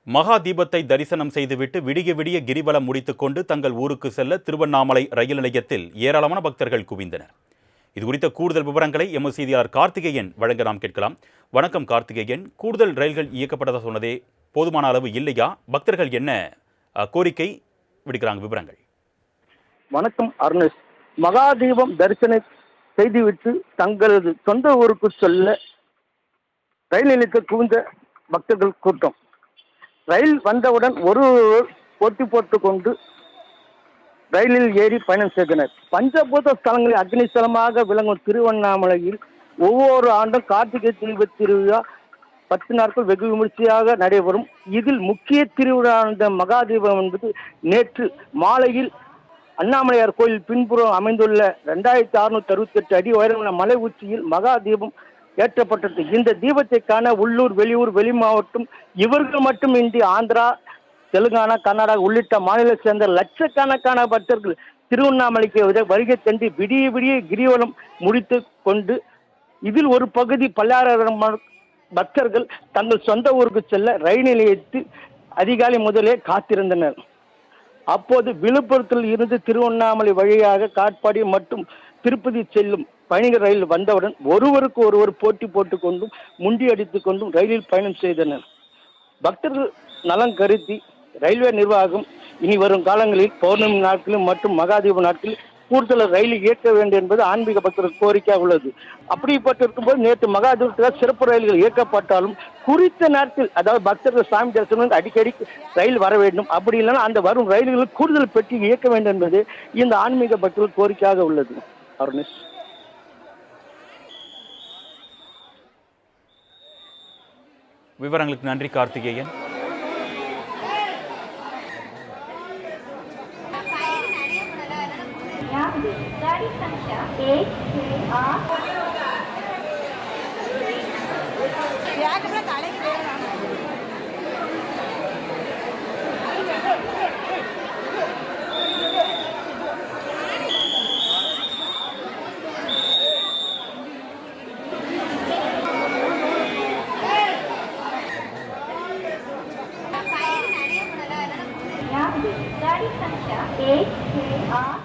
மகா தீபத்தை தரிசனம் செய்துவிட்டு விடிய விடிய கிரிவலம் முடித்துக்கொண்டு தங்கள் ஊருக்கு செல்ல திருவண்ணாமலை ரயில் நிலையத்தில் ஏராளமான பக்தர்கள் குவிந்தனர். இதுகுறித்த கூடுதல் விவரங்களை எமது செய்தியாளர் கார்த்திகேயன் வழங்க நாம் கேட்கலாம். வணக்கம் கார்த்திகேயன், கூடுதல் ரயில்கள் இயக்கப்பட்டதாக சொன்னதே போதுமான அளவு இல்லையா? பக்தர்கள் என்ன கோரிக்கை விடுக்கிறாங்க? விவரங்கள். வணக்கம் அருணேஷ். மகாதீபம் தரிசனம் செய்துவிட்டு தங்களது சொந்த ஊருக்கு செல்ல ரயில் நிலையத்தில் குவிந்த பக்தர்கள் கூட்டம். ரயில் வந்தவுடன் ஒரு போட்டி போட்டுக் கொண்டு ரயிலில் ஏறி பயணம் செய்தனர். பஞ்சபூத ஸ்தலங்களில் அக்னி ஸ்தலமாக விளங்கும் திருவண்ணாமலையில் ஒவ்வொரு ஆண்டும் கார்த்திகை தீப திருவிழா 10 நாட்கள் வெகு விமர்சையாக நடைபெறும். இதில் முக்கிய திருவிழா மகாதீபம் என்பது நேற்று மாலையில் அண்ணாமலையார் கோயில் பின்புறம் அமைந்துள்ள 2668 அடி உயரமுள்ள மலை உச்சியில் மகா தீபம் ஏற்றப்பட்டது. இந்த தீபத்தை காண உள்ளூர், வெளியூர், வெளி மாவட்டம் இவர்கள் மட்டுமின்றி ஆந்திரா, தெலுங்கானா, கர்நாடகா உள்ளிட்ட மாநிலத்தை சேர்ந்த லட்சக்கணக்கான பக்தர்கள் திருவண்ணாமலைக்கு வருகை தந்து விடிய விடிய கிரிவலம் முடித்து கொண்டு இதில் ஒரு பகுதி பல்லாயிரம் பக்தர்கள் தங்கள் சொந்த ஊருக்கு செல்ல ரயில் நிலையத்தில் அதிகாலை முதலே காத்திருந்தனர். அப்போது விழுப்புரத்தில் இருந்து திருவண்ணாமலை வழியாக காட்பாடி மற்றும் திருப்பதி செல்லும் பயணிகள் ரயில் வந்தவுடன் ஒருவருக்கு ஒருவர் போட்டி போட்டுக் கொண்டும் முண்டி அடித்துக் கொண்டும் ரயிலில் பயணம் செய்தனர். பக்தர்கள் நலன் கருதி ரயில்வே நிர்வாகம் இனி வரும் காலங்களில் பௌர்ணமி நாட்களில் மற்றும் மகாதீப நாட்களில் கூடுதல் ரயில் இயக்க வேண்டும் என்பது ஆன்மீக பக்தர்கள் கோரிக்கையாக உள்ளது. அப்படிப்பட்டிருக்கும் போது நேற்று மகாதீபத்தில் சிறப்பு ரயில்கள் இயக்கப்பட்டாலும் குறித்த நேரத்தில், அதாவது பக்தர்கள் சாமி தரிசனம் அடிக்கடி ரயில் வர வேண்டும், அப்படி இல்லைன்னா அந்த வரும் ரயில்களில் கூடுதல் பெட்டி இயக்க வேண்டும் என்பது இந்த ஆன்மீக பக்தர்கள் கோரிக்கையாக உள்ளது. அருணேஷ். விவரங்களுக்கு நன்றி கார்த்திகேயன். गाड़ी संख्या 1 गाड़ी संख्या 1